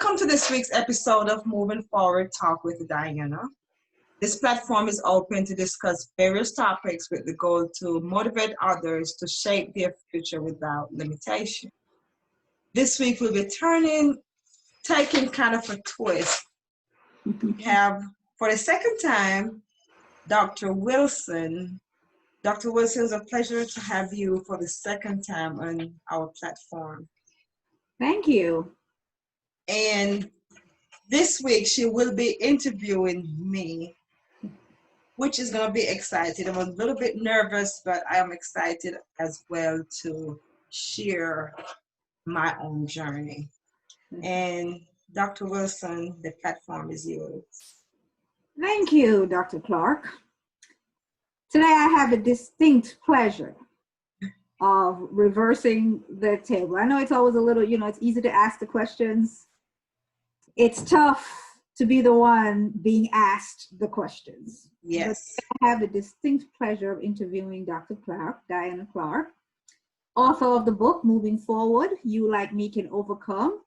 Welcome to this week's episode of Moving Forward Talk with Diana. This platform is open to discuss various topics with the goal to motivate others to shape their future without limitation. This week we'll be taking kind of a twist. We have, for the second time, Dr. Wilson. Dr. Wilson, it's a pleasure to have you for the second time on our platform. Thank you. And this week she will be interviewing me, which is going to be exciting. I'm a little bit nervous, but I am excited as well to share my own journey. And Dr. Wilson, the platform is yours. Thank you, Dr. Clarke. Today I have a distinct pleasure of reversing the table. I know it's always a little, it's easy to ask the questions. It's tough to be the one being asked the questions. Yes. But I have the distinct pleasure of interviewing Dr. Clarke, Diana Clarke, author of the book, Moving Forward, You Like Me Can Overcome,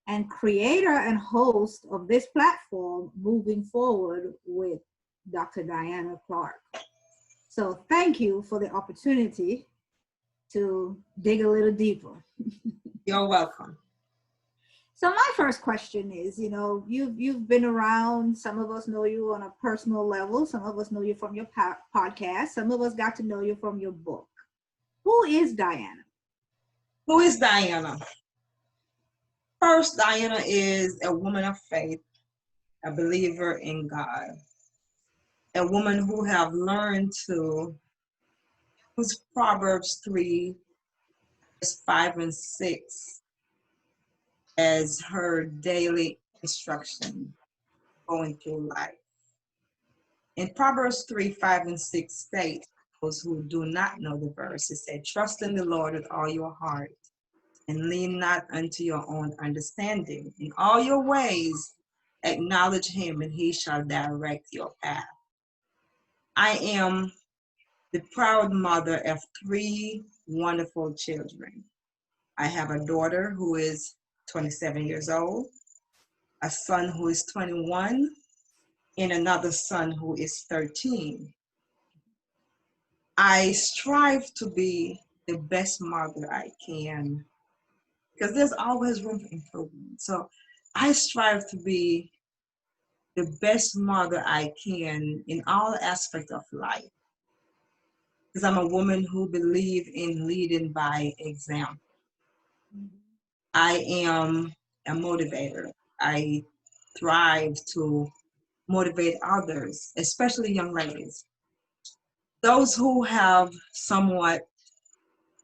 and creator and host of this platform, Moving Forward with Dr. Diana Clarke. So thank you for the opportunity to dig a little deeper. You're welcome. So my first question is, you've been around. Some of us know you on a personal level. Some of us know you from your podcast. Some of us got to know you from your book. Who is Diana? Who is Diana? First, Diana is a woman of faith, a believer in God, a woman who have learned to use Proverbs 3, verse 5 and 6 as her daily instruction going through life. In Proverbs 3, 5 and 6 state, those who do not know the verse, it said, trust in the Lord with all your heart and lean not unto your own understanding. In all your ways, acknowledge him and he shall direct your path. I am the proud mother of 3 wonderful children. I have a daughter who is 27 years old, a son who is 21, and another son who is 13. I strive to be the best mother I can because there's always room for improvement. So I strive to be the best mother I can in all aspects of life because I'm a woman who believes in leading by example. I am a motivator. I thrive to motivate others, especially young ladies. Those who have somewhat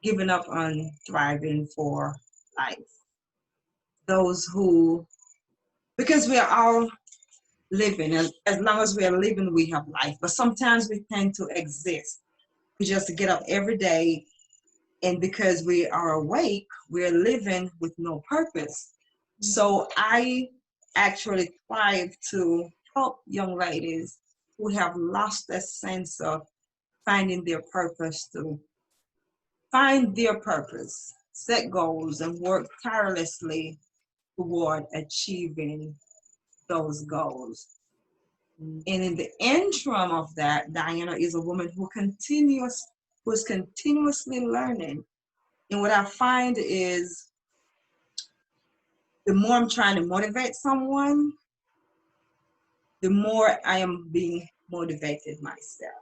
given up on thriving for life. Those who, because we are all living, and as long as we are living, we have life. But sometimes we tend to exist. We just get up every day, and because we are awake, we're living with no purpose. So I actually strive to help young ladies who have lost that sense of finding their purpose to find their purpose, set goals, and work tirelessly toward achieving those goals. And in the interim of that, Diana is a woman who is continuously learning. And what I find is the more I'm trying to motivate someone, the more I am being motivated myself.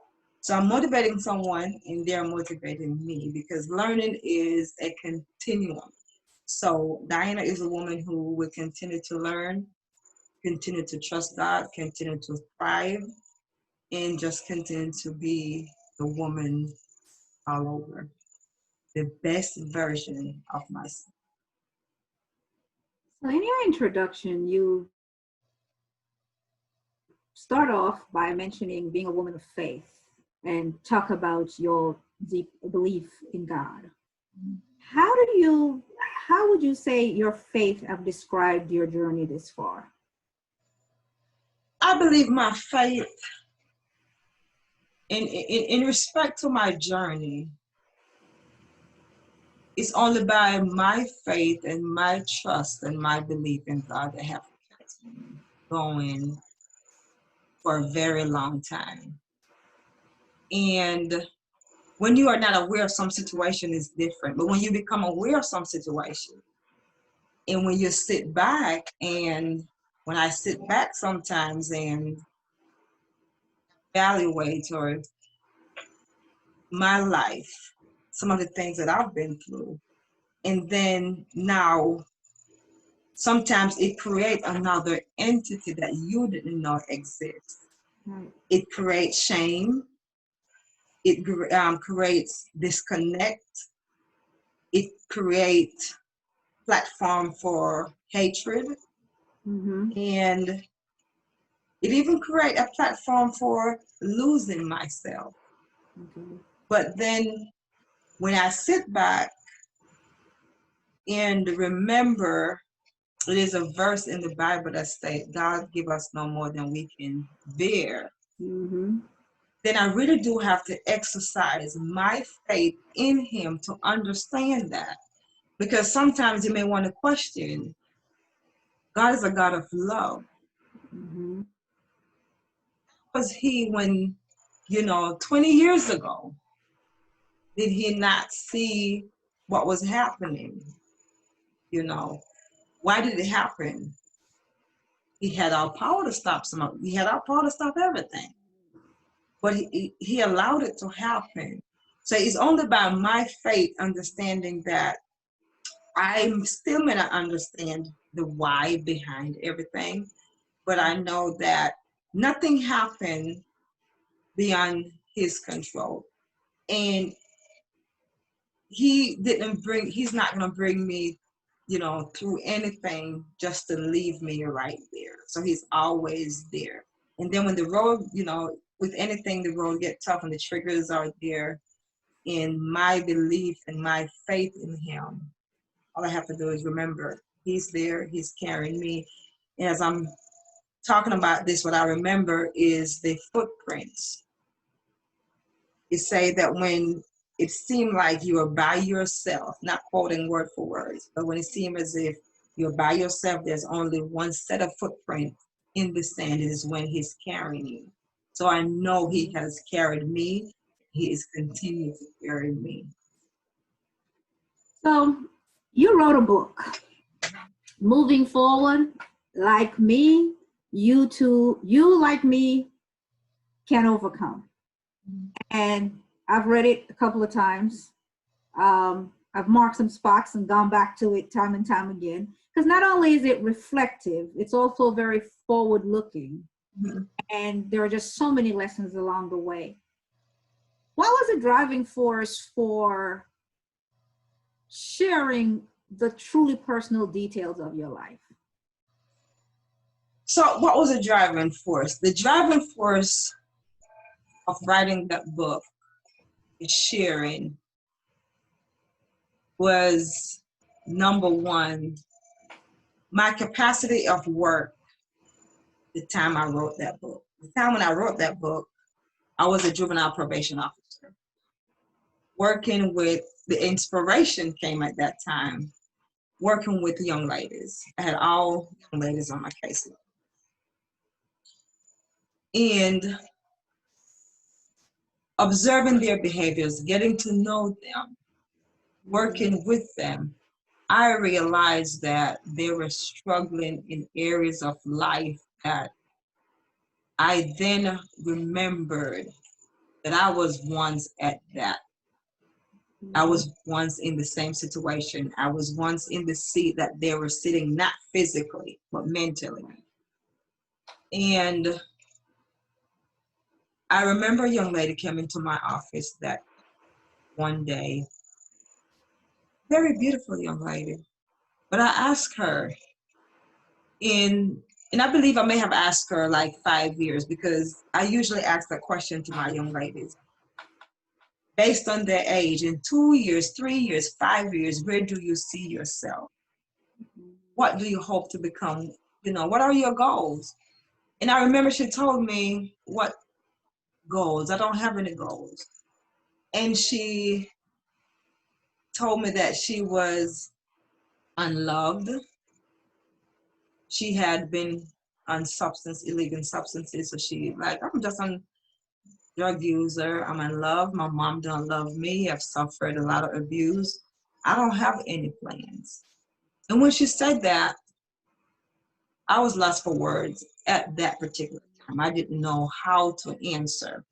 So I'm motivating someone and they're motivating me because learning is a continuum. So Diana is a woman who will continue to learn, continue to trust God, continue to thrive, and just continue to be the woman all over, the best version of myself. So in your introduction, you start off by mentioning being a woman of faith and talk about your deep belief in God. How would you say your faith have described your journey this far? I believe my faith, in respect to my journey, it's only by my faith and my trust and my belief in God that have kept me going for a very long time. And when you are not aware of some situation, it's different. But when you become aware of some situation, and when you sit back, and when I sit back sometimes and evaluate or my life, some of the things that I've been through, and then now sometimes it creates another entity that you didn't know exists. Right. It creates shame. It creates disconnect. It creates platform for hatred, Mm-hmm. and it even create a platform for losing myself. Okay. But then when I sit back and remember, it is a verse in the Bible that states, God give us no more than we can bear. Mm-hmm. Then I really do have to exercise my faith in him to understand that. Because sometimes you may want to question, God is a God of love. Mm-hmm. Was he when, 20 years ago, did he not see what was happening? You know, why did it happen? He had our power to stop he had our power to stop everything. But he allowed it to happen. So it's only by my faith understanding that I still may not understand the why behind everything, but I know that nothing happened beyond his control. And he's not going to bring me, through anything just to leave me right there. So he's always there. And then when the road, with anything, the road get tough and the triggers are there, in my belief and my faith in him, all I have to do is remember he's there, he's carrying me. And as I'm talking about this, what I remember is the footprints. It say that when it seemed like you were by yourself, not quoting word for words, but when it seemed as if you're by yourself, there's only one set of footprints in the sand, it is when he's carrying you. So I know he has carried me. He is continuing to carry me. So you wrote a book, Moving Forward, like me, you like me can overcome. And I've read it a couple of times. I've marked some spots and gone back to it time and time again. Because not only is it reflective, it's also very forward looking. Mm-hmm. And there are just so many lessons along the way. What was the driving force for sharing the truly personal details of your life? So what was the driving force? The driving force of writing that book, sharing, was number one, my capacity of work the time I wrote that book. The time when I wrote that book, I was a juvenile probation officer. Working with, the inspiration came at that time, working with young ladies. I had all young ladies on my caseload. And observing their behaviors, getting to know them, working with them, I realized that they were struggling in areas of life that I then remembered that I was once at that. I was once in the same situation. I was once in the seat that they were sitting, not physically, but mentally. And I remember a young lady came into my office that one day, very beautiful young lady. But I asked her, and I believe I may have asked her like 5 years, because I usually ask that question to my young ladies. Based on their age, in 2 years, 3 years, 5 years, where do you see yourself? What do you hope to become? What are your goals? And I remember she told me, what goals? I don't have any goals. And she told me that she was unloved. She had been on illegal substances. So she like, I'm just a drug user. I'm in love. My mom don't love me. I've suffered a lot of abuse. I don't have any plans. And when she said that, I was lost for words at that particular time. I didn't know how to answer.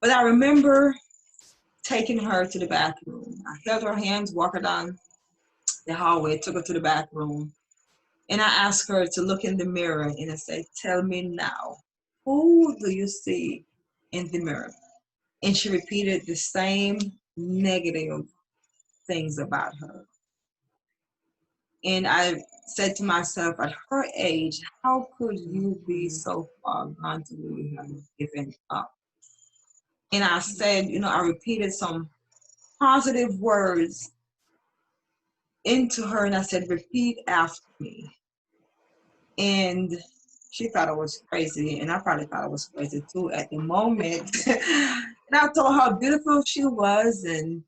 But I remember taking her to the bathroom. I held her hands, walked her down the hallway, took her to the bathroom. And I asked her to look in the mirror and I said, tell me now, who do you see in the mirror? And she repeated the same negative things about her. And I said to myself, at her age, how could you be so far gone to where you have given up? And I said, I repeated some positive words into her and I said, repeat after me. And she thought I was crazy, and I probably thought I was crazy too at the moment. And I told her how beautiful she was, and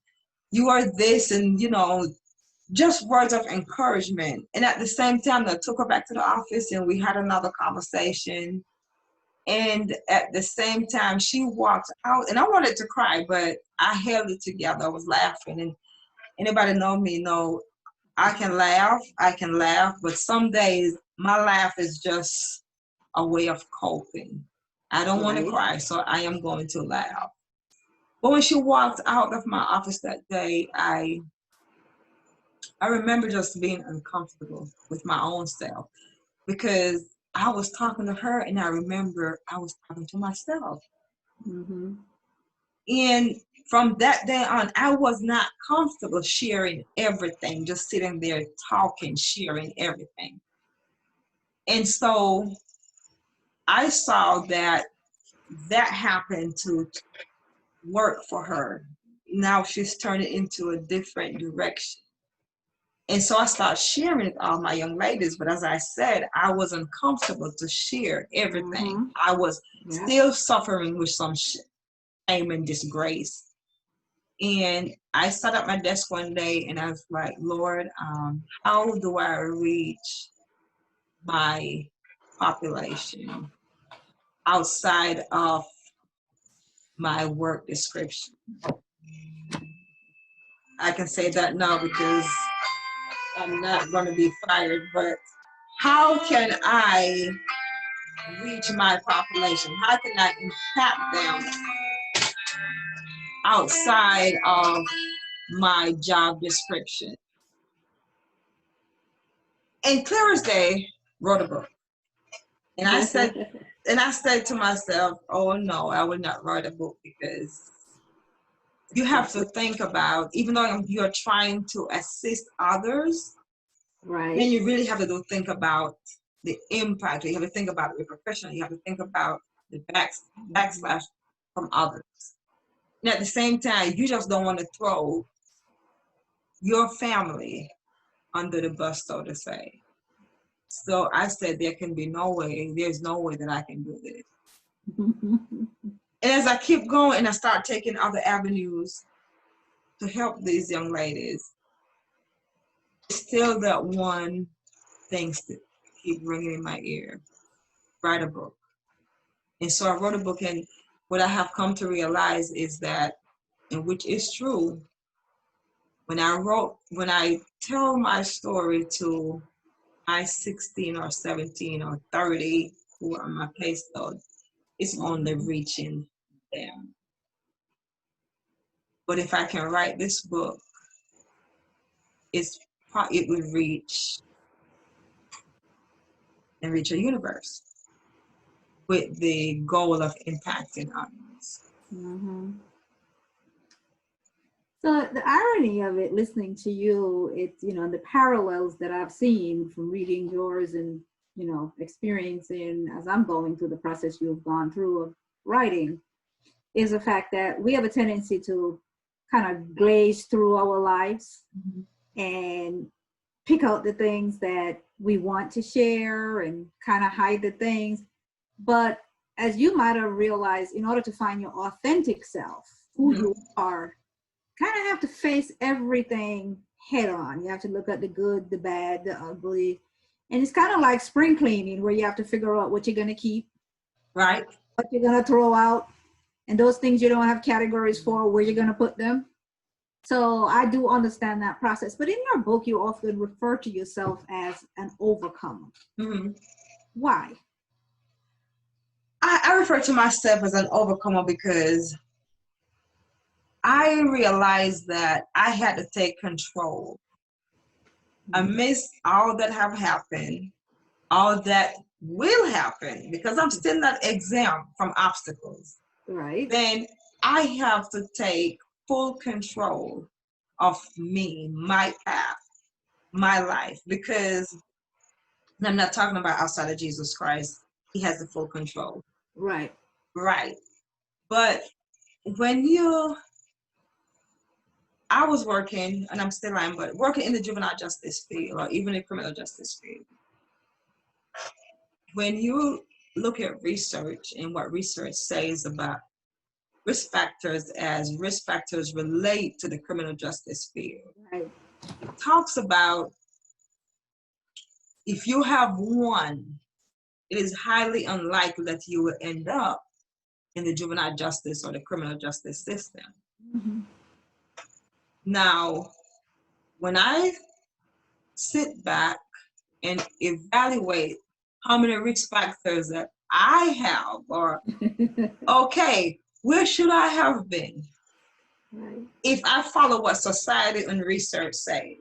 you are this, and just words of encouragement. And at the same time, I took her back to the office, and we had another conversation. And at the same time, she walked out, and I wanted to cry, but I held it together. I was laughing, and anybody know me know I can laugh, but some days my laugh is just a way of coping. I don't want to cry, so I am going to laugh. But when she walked out of my office that day, I remember just being uncomfortable with my own self because I was talking to her and I remember I was talking to myself. Mm-hmm. And from that day on, I was not comfortable sharing everything, just sitting there talking, sharing everything. And so I saw that happened to work for her. Now she's turning into a different direction. And so I started sharing with all my young ladies. But as I said, I was uncomfortable to share everything. Mm-hmm. I was still suffering with some shame and disgrace. And I sat at my desk one day and I was like, Lord, how do I reach my population outside of my work description? I can say that now because I'm not going to be fired, but how can I reach my population? How can I impact them outside of my job description? And clear as day, wrote a book. And I said to myself, oh no, I will not write a book because you have to think about, even though you're trying to assist others, then you really have to think about the impact. You have to think about the repercussion. You have to think about the backslash from others. And at the same time, you just don't want to throw your family under the bus, so to say. So I said, there's no way that I can do this. And as I keep going and I start taking other avenues to help these young ladies, still that one thing to keep ringing in my ear: write a book. And so I wrote a book, and what I have come to realize is that, and which is true, when I tell my story to my 16 or 17 or 30 who are my case load, it's only reaching them. But if I can write this book, it would reach a universe with the goal of impacting others. Mm-hmm. So the irony of it, listening to you, it's, the parallels that I've seen from reading yours and, experiencing as I'm going through the process you've gone through of writing, is the fact that we have a tendency to kind of glaze through our lives and pick out the things that we want to share and kind of hide the things. But as you might have realized, in order to find your authentic self, who you are, kind of have to face everything head on. You have to look at the good, the bad, the ugly. And it's kind of like spring cleaning where you have to figure out what you're going to keep, Right. what you're going to throw out, and those things you don't have categories for, where you're going to put them. So I do understand that process. But in your book, you often refer to yourself as an overcomer. Mm-hmm. Why? I refer to myself as an overcomer because I realized that I had to take control amidst all that have happened, all that will happen, because I'm still not exempt from obstacles. Right. Then I have to take full control of me, my path, my life, because I'm not talking about outside of Jesus Christ. He has the full control. Right. Right. But when I was working, and I'm still am, but working in the juvenile justice field or even the criminal justice field. When you look at research and what research says about risk factors as risk factors relate to the criminal justice field, Right. it talks about if you have one, it is highly unlikely that you will end up in the juvenile justice or the criminal justice system. Mm-hmm. Now, when I sit back and evaluate how many risk factors that I have, or okay, where should I have been Right. if I follow what society and research say?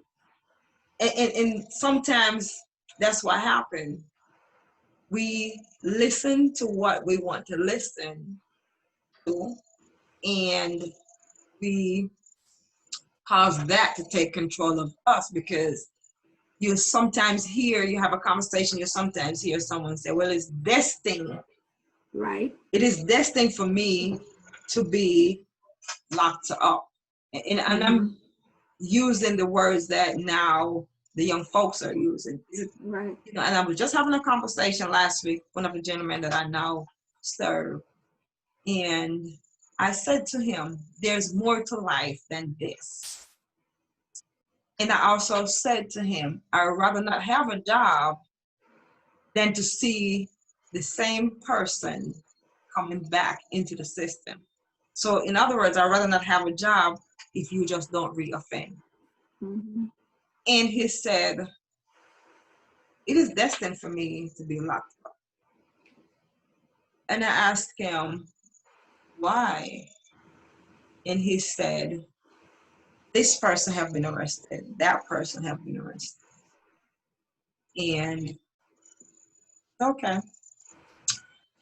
And sometimes that's what happens. We listen to what we want to listen to, and we cause that to take control of us, because you sometimes hear, you have a conversation, you sometimes hear someone say, well, it's destined. Right. It is destined for me to be locked up. And I'm using the words that now the young folks are using. Right. You know, and I was just having a conversation last week, one of the gentlemen that I now serve. And I said to him, there's more to life than this. And I also said to him, I would rather not have a job than to see the same person coming back into the system. So in other words, I'd rather not have a job if you just don't reoffend. Mm-hmm. And he said, it is destined for me to be locked up. And I asked him, why? And he said, this person have been arrested, that person have been arrested. And okay.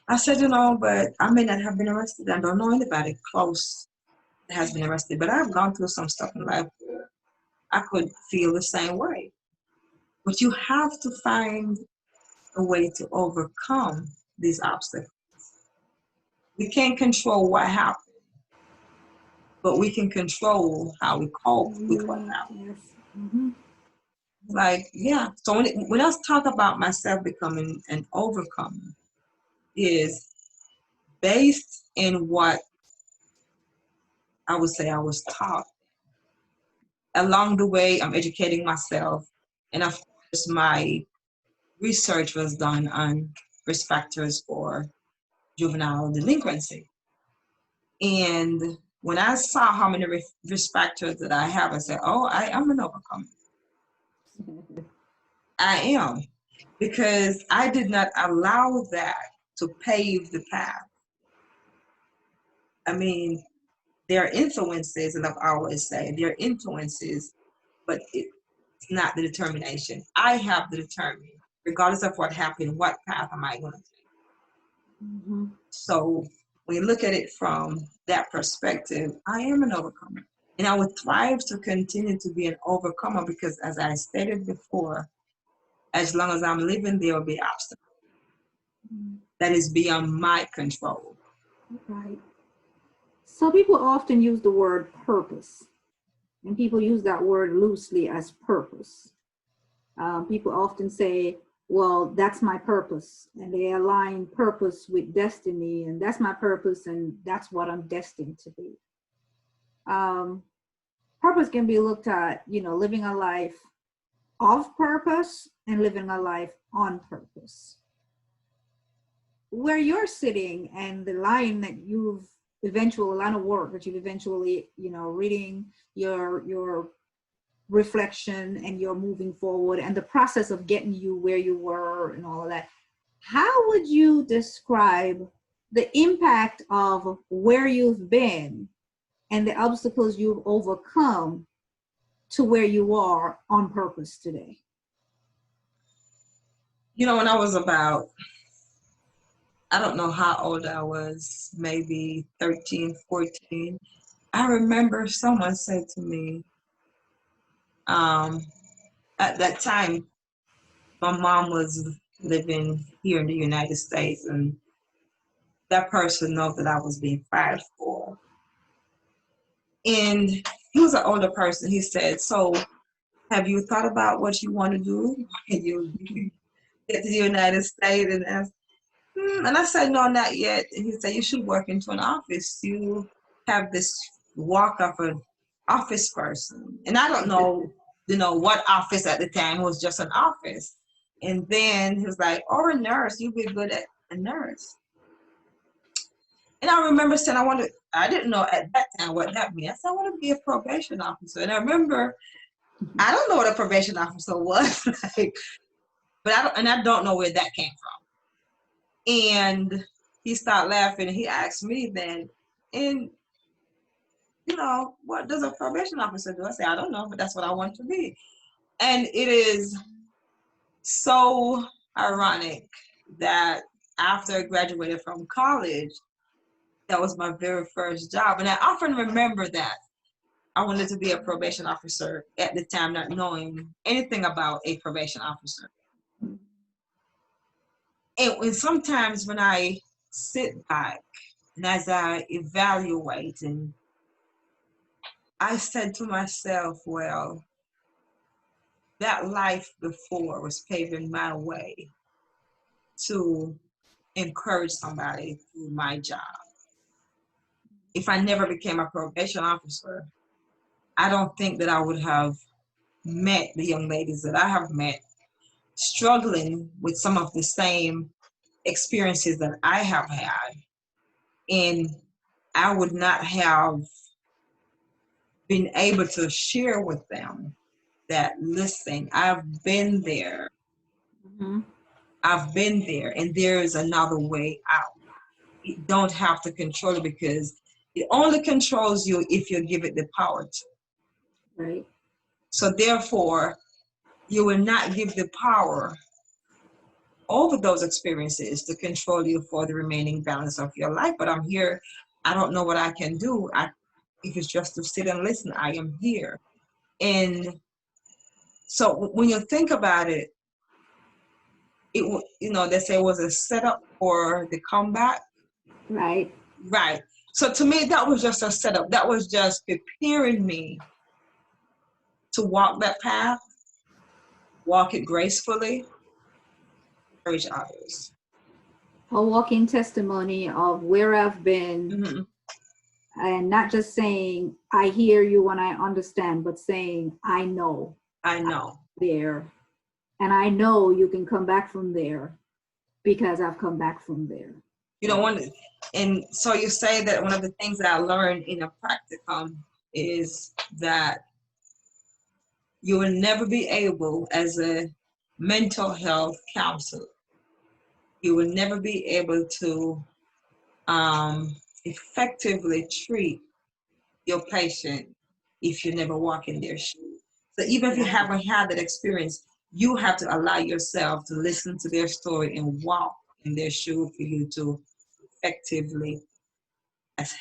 I said, you know, but I may not have been arrested. I don't know anybody close that has been arrested, but I've gone through some stuff in life where I could feel the same way. But you have to find a way to overcome these obstacles. We can't control what happened, but we can control how we cope with what happened. Yes. Mm-hmm. Like, yeah. So when I talk about myself becoming an overcomer, is based in what I would say I was taught. Along the way, I'm educating myself, and of course, my research was done on risk factors for juvenile delinquency. And when I saw how many risk factors that I have, I said, oh, I am an overcomer. I am. Because I did not allow that to pave the path. I mean, there are influences, and I've always said there are influences, but it's not the determination. I have to determine, regardless of what happened, what path am I going to take. Mm-hmm. So when you look at it from that perspective, I am an overcomer. And I would thrive to continue to be an overcomer because, as I stated before, as long as I'm living, there will be obstacles. That is beyond my control. Right. So people often use the word purpose, and people use that word loosely as purpose. People often say, well, that's my purpose, and they align purpose with destiny, and that's my purpose, and that's what I'm destined to be. purpose can be looked at, living a life of purpose and living a life on purpose. Where you're sitting and the line that you've eventually, line of work that you've eventually, reading your reflection and you're moving forward and the process of getting you where you were and all of that, how would you describe the impact of where you've been and the obstacles you've overcome to where you are on purpose today? When I was about, I don't know how old I was, maybe 13, 14, I remember someone said to me, at that time, my mom was living here in the United States, and that person knew that I was being fired for. And he was an older person. He said, "So, have you thought about what you want to do when you get to the United States?" And I said, "No, not yet." And he said, "You should work into an office. You have this walk of an office person." And I don't know, what office at the time. It was just an office. And then he was like, "Or a nurse. You'd be good at a nurse." And I remember saying, I didn't know at that time what that meant. I said, "I want to be a probation officer." And I remember, I don't know what a probation officer was, like, but I don't know where that came from. And he started laughing and he asked me then, and what does a probation officer do? I said, "I don't know, but that's what I want to be." And it is so ironic that after I graduated from college, that was my very first job. And I often remember that I wanted to be a probation officer at the time, not knowing anything about a probation officer. And sometimes when I sit back and as I evaluate, and I said to myself, well, that life before was paving my way to encourage somebody through my job. If I never became a probation officer, I don't think that I would have met the young ladies that I have met, struggling with some of the same experiences that I have had. And I would not have been able to share with them that, listen, I've been there. Mm-hmm. I've been there, and there is another way out. You don't have to control it, because it only controls you if you give it the power to. Right. So therefore, you will not give the power over those experiences to control you for the remaining balance of your life. But I'm here. I don't know what I can do. If it's just to sit and listen, I am here. And so when you think about it, they say it was a setup for the comeback. Right. Right. So to me, that was just a setup. That was just preparing me to walk that path, walk it gracefully, encourage others. A walking testimony of where I've been, Mm-hmm. and not just saying, I hear you and I understand, but saying, I know. I know. There. And I know you can come back from there because I've come back from there. And so you say that one of the things that I learned in a practicum is that you will never be able, as a mental health counselor, you will never be able to effectively treat your patient if you never walk in their shoes. So even if you haven't had that experience, you have to allow yourself to listen to their story and walk in their shoes for you to effectively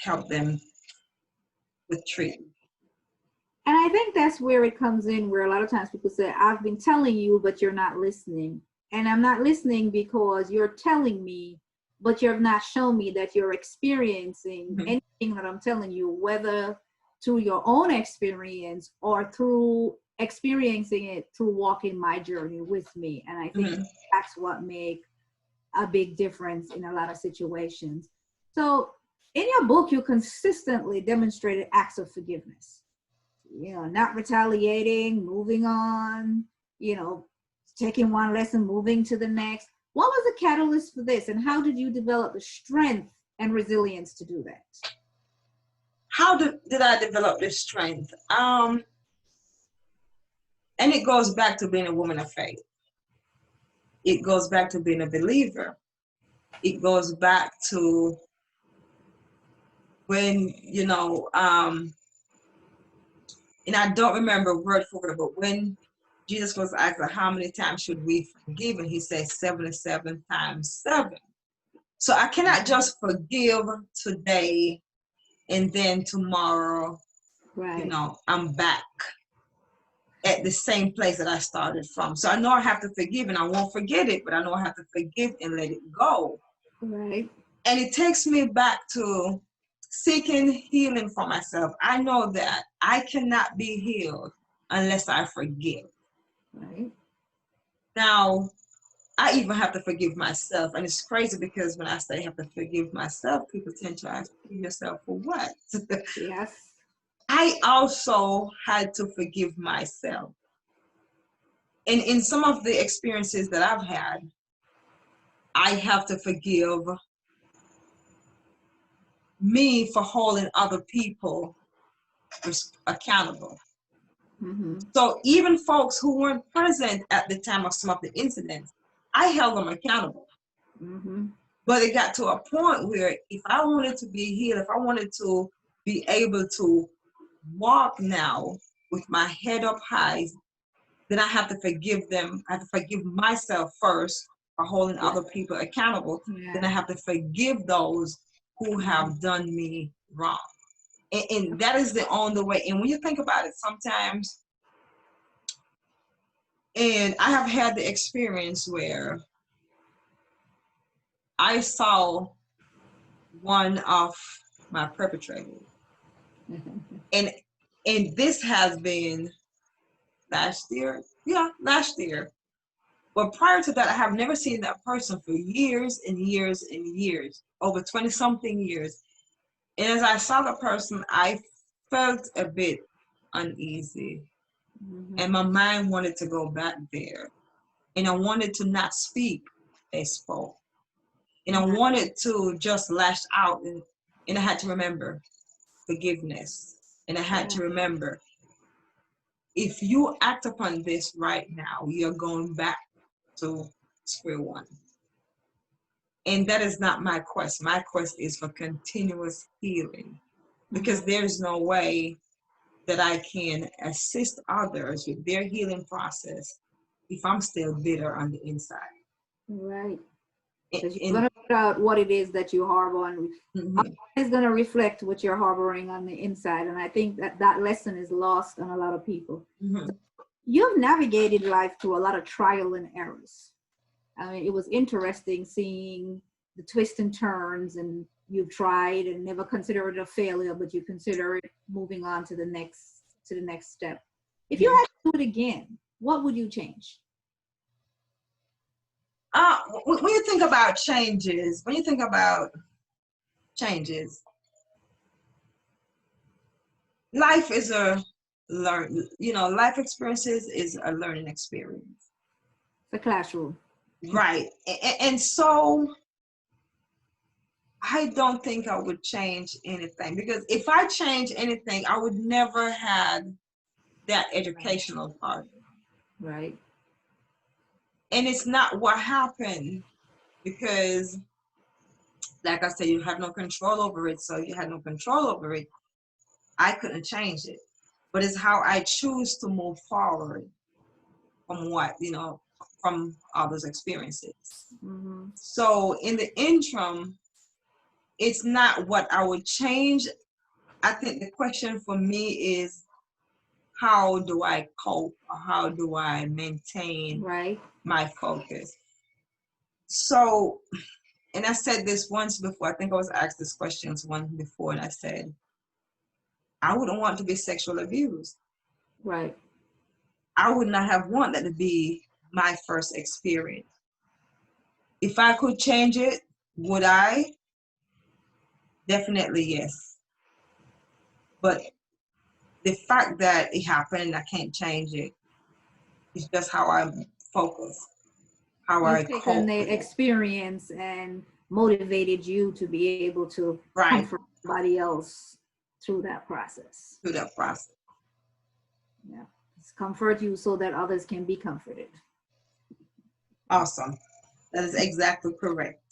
help them with treatment. And I think that's where it comes in, where a lot of times people say, I've been telling you, but you're not listening. And I'm not listening because you're telling me, but you've not shown me that you're experiencing anything that I'm telling you, whether through your own experience or through experiencing it through walking my journey with me. And I think that's what makes a big difference in a lot of situations. So in your book, you consistently demonstrated acts of forgiveness. not retaliating, moving on, taking one lesson, moving to the next. What was the catalyst for this, and how did you develop the strength and resilience to do that? How did I develop this strength? And it goes back to being a woman of faith. It goes back to being a believer. It goes back to when, and I don't remember word for word, but when Jesus was asked, how many times should we forgive? And he said 77 times 7. So I cannot just forgive today and then tomorrow, Right. I'm back at the same place that I started from. So I know I have to forgive, and I won't forget it, but I know I have to forgive and let it go. Right. And it takes me back to seeking healing for myself. I know that I cannot be healed unless I forgive. Right. Now, I even have to forgive myself. And it's crazy because when I say I have to forgive myself, people tend to ask, forgive yourself for what? Yes. I also had to forgive myself. And in some of the experiences that I've had, I have to forgive me for holding other people accountable. Mm-hmm. So even folks who weren't present at the time of some of the incidents, I held them accountable. Mm-hmm. But it got to a point where if I wanted to be healed, if I wanted to be able to walk now with my head up high, then I have to forgive them. I have to forgive myself first for holding other people accountable. Yeah. Then I have to forgive those who have done me wrong. And that is the only way. And when you think about it, sometimes, and I have had the experience where I saw one of my perpetrators. And this has been last year. Yeah, last year. But prior to that, I have never seen that person for years and years and years, over 20 something years. And as I saw the person, I felt a bit uneasy. Mm-hmm. And my mind wanted to go back there. And I wanted to not speak, they spoke. And I wanted to just lash out. And I had to remember forgiveness. And I had to remember, if you act upon this right now, you're going back to square one. And that is not my quest. My quest is for continuous healing, because there's no way that I can assist others with their healing process if I'm still bitter on the inside. Right. Because you're And, going to put out what it is that you harbor, and mm-hmm. it's going to reflect what you're harboring on the inside. And I think that lesson is lost on a lot of people. Mm-hmm. You've navigated life through a lot of trial and errors. I mean, it was interesting seeing the twists and turns, and you've tried and never considered it a failure, but you consider it moving on to the next step. If you had to do it again, what would you change? When you think about changes, life is life experiences is a learning experience. The classroom. Right. And so I don't think I would change anything, because if I change anything, I would never had that educational part. Right. And it's not what happened, because like I said, you have no control over it. So you had no control over it. I couldn't change it. But it's how I choose to move forward from from all those experiences. Mm-hmm. So in the interim, it's not what I would change. I think the question for me is, how do I cope? Or how do I maintain my focus? So, and I said this once before, I think I was asked this question once before, and I said, I wouldn't want to be sexually abused. Right. I would not have wanted that to be my first experience. If I could change it, would I? Definitely yes. But the fact that it happened and I can't change it, it's just how I focus, how I You've taken cope the with it. experience and motivated you to be able to Right, comfort somebody else through that process. through that process. Yeah. It's comfort you so that others can be comforted. Awesome. That is exactly correct.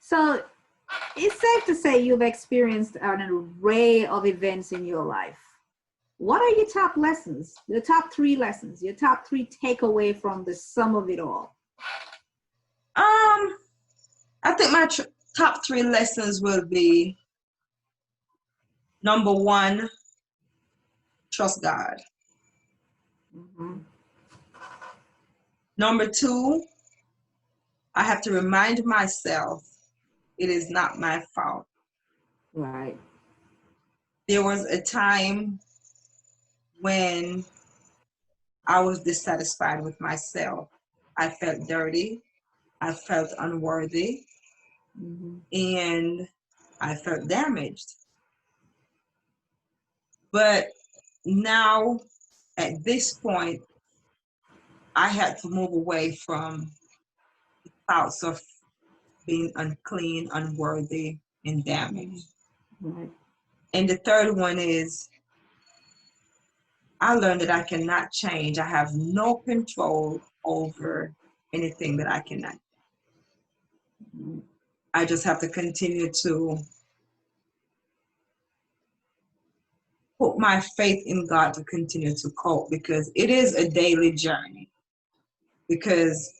So it's safe to say you've experienced an array of events in your life. What are your top lessons? The top 3 lessons, your top 3 takeaway from the sum of it all? I think my top 3 lessons will be: number 1, trust God. Mm-hmm. Number 2, I have to remind myself it is not my fault. Right. There was a time when I was dissatisfied with myself. I felt dirty. I felt unworthy. Mm-hmm. And I felt damaged. But now, at this point, I had to move away from thoughts of being unclean, unworthy, and damaged. Right. And the third one is I learned that I cannot change. I have no control over anything that I cannot. I just have to continue to put my faith in God to continue to cope, because it is a daily journey. Because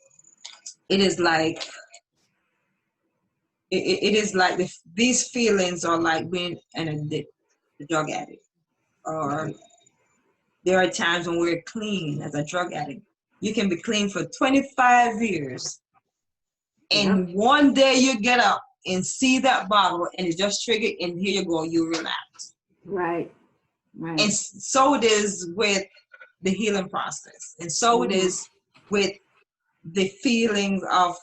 it is like it is like these feelings are like being a drug addict, or there are times when we're clean as a drug addict. You can be clean for 25 years, Yep. and one day you get up and see that bottle, and it just triggered, and here you go, you relax. Right. Right. And so it is with the healing process, and so it is with the feelings of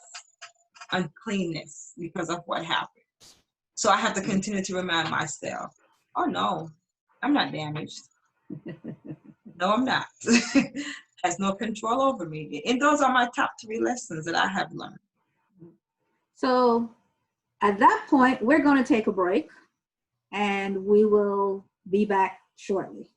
uncleanness because of what happened. So I have to continue to remind myself, oh no, I'm not damaged. No, I'm not. Has no control over me. And those are my top 3 lessons that I have learned. So at that point, we're going to take a break and we will be back shortly.